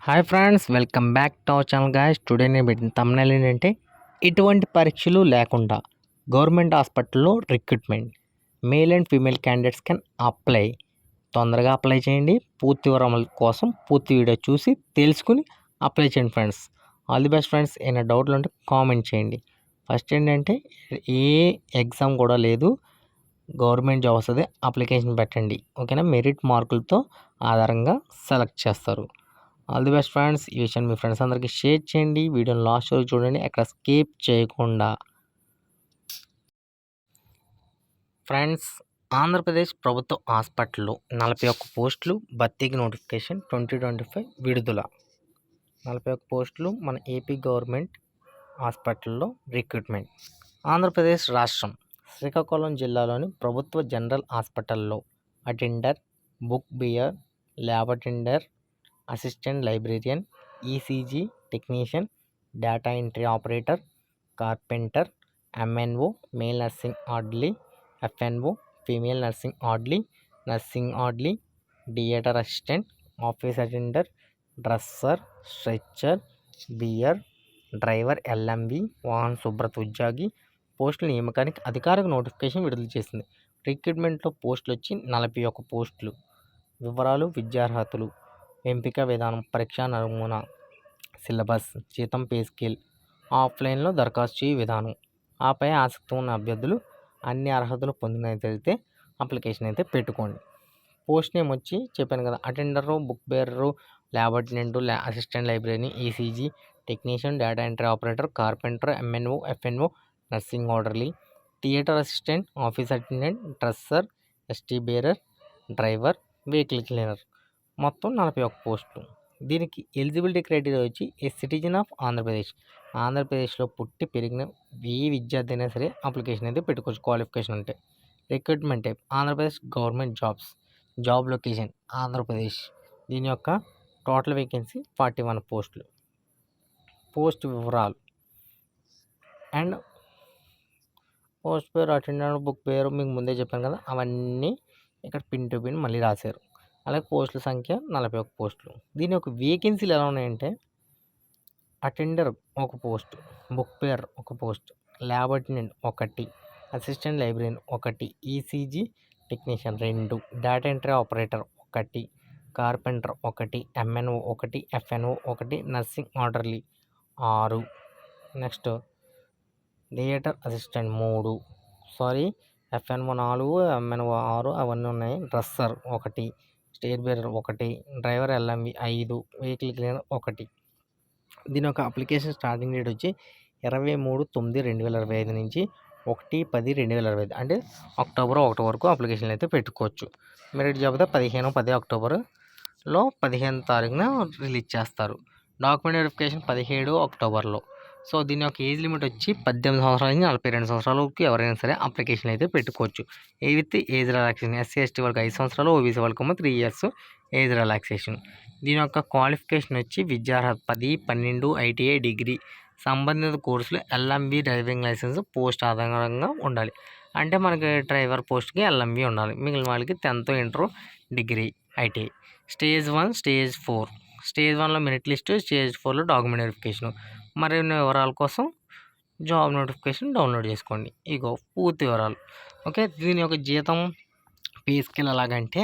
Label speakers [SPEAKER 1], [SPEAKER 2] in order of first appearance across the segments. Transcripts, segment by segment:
[SPEAKER 1] Hi friends, welcome back to our channel guys. Today నేను పెట్టిన thumbnail ఏంటంటే ఎటువంటి పరీక్షలు లేకుండా గవర్నమెంట్ హాస్పిటల్లో recruitment male and female candidates can apply. తొందరగా అప్లై చేయండి. పూర్తి వివరాల కోసం పూర్తి వీడియో చూసి తెలుసుకుని అప్లై చేయండి friends. All the best friends. ఏమైనా డౌట్లు ఉంటే కామెంట్ చేయండి. ఫస్ట్ ఏంటంటే ఏ ఎగ్జామ్ కూడా లేదు, గవర్నమెంట్ జాబ్ వస్తుంది, అప్లికేషన్ పెట్టండి. ఓకేనా? మెరిట్ మార్కులతో ఆధారంగా సెలెక్ట్ చేస్తారు. All the best friends. ఈ విషయాన్ని మీ ఫ్రెండ్స్ అందరికీ షేర్ చేయండి. వీడియోని లాస్ట్ వరకు చూడండి, ఎక్కడ స్కిప్ చేయకుండా. ఫ్రెండ్స్, ఆంధ్రప్రదేశ్ ప్రభుత్వ హాస్పిటల్లో 41 పోస్టులు భర్తీకి నోటిఫికేషన్ 2025 విడుదల. 41 పోస్టులు మన ఏపీ గవర్నమెంట్ హాస్పిటల్లో రిక్రూట్మెంట్. ఆంధ్రప్రదేశ్ రాష్ట్రం శ్రీకాకుళం జిల్లాలోని ప్రభుత్వ జనరల్ హాస్పిటల్లో attender, book bearer, lab attender, assistant librarian, ECG technician, data entry operator, carpenter, MNO male nursing orderly, FNO female nursing orderly, theatre assistant, office attender, dresser, stretcher, bearer, driver, LMV, వాహన శుభ్రత ఉద్యోగి పోస్టుల నియామకానికి అధికారిక notification విడుదల చేసింది. రిక్రూట్మెంట్లో పోస్టులు వచ్చి 41 పోస్టులు. వివరాలు: విద్యార్హతలు, ఎంపిక విధానం, పరీక్షా నమూనా, సిలబస్, జీతం, పే స్కేల్, ఆఫ్లైన్లో దరఖాస్తు చేయ విధానం. ఆపై ఆసక్తి ఉన్న అభ్యర్థులు అన్ని అర్హతలు పొందినట్లయితే అప్లికేషన్ అయితే పెట్టుకోండి. పోస్ట్ నేమ్ వచ్చి చెప్పాను కదా, attender, book bearer, lab attendant, assistant library, ECG technician, data entry operator, carpenter, MNO, FNO, nursing orderly, theatre assistant, office attendant, dresser, ST bearer, driver, vehicle cleaner. మొత్తం 41 పోస్టులు. దీనికి ఎలిజిబిలిటీ క్రైటీరియా వచ్చి ఏ citizen of ఆంధ్రప్రదేశ్లో పుట్టి పెరిగిన ఏ విద్యార్థి అయినా సరే అప్లికేషన్ అయితే పెట్టుకోవచ్చు, క్వాలిఫికేషన్ ఉంటే. Recruitment type Andhra Pradesh government jobs. Job location Andhra Pradesh. దీని యొక్క టోటల్ వేకెన్సీ 41 పోస్టులు. పోస్ట్ వివరాలు అండ్ పోస్ట్ పేరు, అటెండర్, బుక్ పేరు మీకు ముందే చెప్పాను కదా, అవన్నీ ఇక్కడ పిన్ టు పిన్ మళ్ళీ రాశారు. అలాగే పోస్టుల సంఖ్య 41 పోస్టులు. దీని యొక్క వేకెన్సీలు ఎలా ఉన్నాయంటే, అటెండర్ 1 పోస్ట్, బుక్ పేర్ 1 post, lab attendant 1, assistant librarian 1, ECG technician 2, data entry operator 1, carpenter 1, MNO 1, F&O 1, nursing orderly 6, next theatre assistant 3, F&O 4, MNO 6 అవన్నీ ఉన్నాయి. Dresser 1, state bearer 1, driver LMV 5, vehicle cleaner 1. దీని యొక్క అప్లికేషన్ స్టార్టింగ్ డేట్ వచ్చి 23/9/2025 నుంచి 1/10/2025, అంటే October 1 వరకు అప్లికేషన్లు అయితే పెట్టుకోవచ్చు. మెరిట్ జాబితా 15/10 అక్టోబర్లో 15వ తారీఖున రిలీజ్ చేస్తారు. డాక్యుమెంట్ వెరిఫికేషన్ 17 అక్టోబర్లో. సో దీని యొక్క ఏజ్ లిమిట్ వచ్చి 18 సంవత్సరాల నుంచి 42 సంవత్సరాల వరకు ఎవరైనా సరే అప్లికేషన్ అయితే పెట్టుకోవచ్చు. With age relaxation. SC ST వాళ్ళకి 5 సంవత్సరాలు, ఓబీసీ వాళ్ళకి 3 ఇయర్స్ ఏజ్ రిలాక్సేషన్. దీని యొక్క క్వాలిఫికేషన్ వచ్చి విద్యార్హత 10, 12, ఐటీఐ, డిగ్రీ, సంబంధిత కోర్సులు, ఎల్ఎంబి డ్రైవింగ్ లైసెన్స్ పోస్ట్ ఆధారంగా ఉండాలి. అంటే మనకి డ్రైవర్ పోస్ట్కి ఎల్ఎంబి ఉండాలి. మిగిలిన వాళ్ళకి 10th inter, degree, ITI. Stage 1, stage 4. Stage 1లో మెరిట్ లిస్టు, స్టేజ్ 4లో డాక్యుమెంట్ వెరిఫికేషన్. మరిన్ని వివరాల కోసం జాబ్ నోటిఫికేషన్ డౌన్లోడ్ చేసుకోండి. ఇగో పూర్తి వివరాలు. ఓకే. దీని యొక్క జీతం, పే స్కేల్ ఎలాగంటే,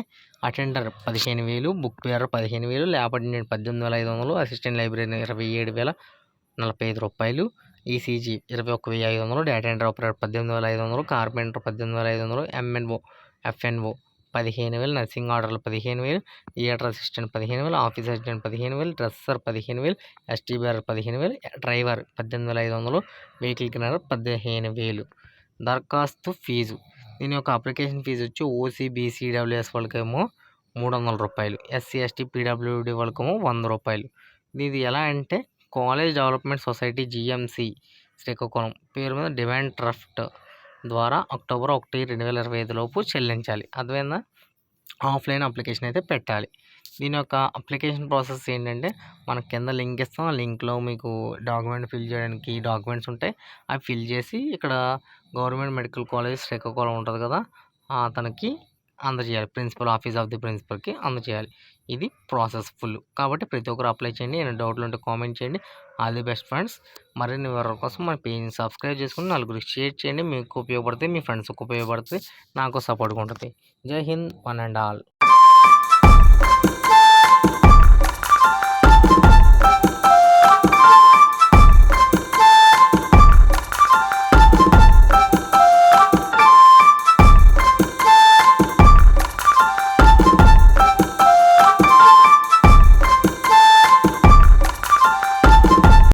[SPEAKER 1] attender 15,000, book bearer 15,000, lab attendant 18,500, assistant library 27,045 రూపాయలు, ECG 21,500, data entry operator 18,500, carpenter 18,500, MNO F&O 15,000, nursing ఆర్డర్లు 15,000, theatre assistant 15,000, office assistant 15,000, dresser 15,000, ST bearer 15,000, driver 18,500, vehicle cleaner 15,000. దరఖాస్తు ఫీజు. దీని యొక్క అప్లికేషన్ ఫీజు వచ్చి ఓసీ, బీసీ, డబ్ల్యూఎస్ వాళ్ళకేమో 300 రూపాయలు, SC, ST, PWD వాళ్ళకేమో 100 రూపాయలు. ఇది ఎలా అంటే, college development society GMC Srikakulam పేరు మీద డిమాండ్ డ్రాఫ్ట్ ద్వారా అక్టోబర్ 1, 2025 లోపు చెల్లించాలి. అదేవిధంగా ఆఫ్లైన్ అప్లికేషన్ అయితే పెట్టాలి. దీని యొక్క అప్లికేషన్ ప్రాసెస్ ఏంటంటే, మన కింద లింక్ ఇస్తాం. ఆ లింక్లో మీకు డాక్యుమెంట్ ఫిల్ చేయడానికి డాక్యుమెంట్స్ ఉంటాయి. అవి ఫిల్ చేసి ఇక్కడ గవర్నమెంట్ మెడికల్ కాలేజ్ శ్రీకాకుళం ఉంటుంది కదా, అతనికి అందజేయాలి. ఆఫీస్ ఆఫ్ ది ప్రిన్సిపల్కి అందజేయాలి. ఇది ప్రాసెస్ ఫుల్. కాబట్టి ప్రతి ఒక్కరు అప్లై చేయండి. ఏమైనా డౌట్లు ఉంటే కామెంట్ చేయండి. All the best friends. మరిన్ని వివరాల కోసం మన పేజ్ని సబ్స్క్రైబ్ చేసుకుని నలుగురికి షేర్ చేయండి. మీకు ఉపయోగపడుతుంది, మీ ఫ్రెండ్స్కి ఉపయోగపడుతుంది, నాకు సపోర్ట్గా ఉంటుంది. జై హింద్ వన్ అండ్ ఆల్.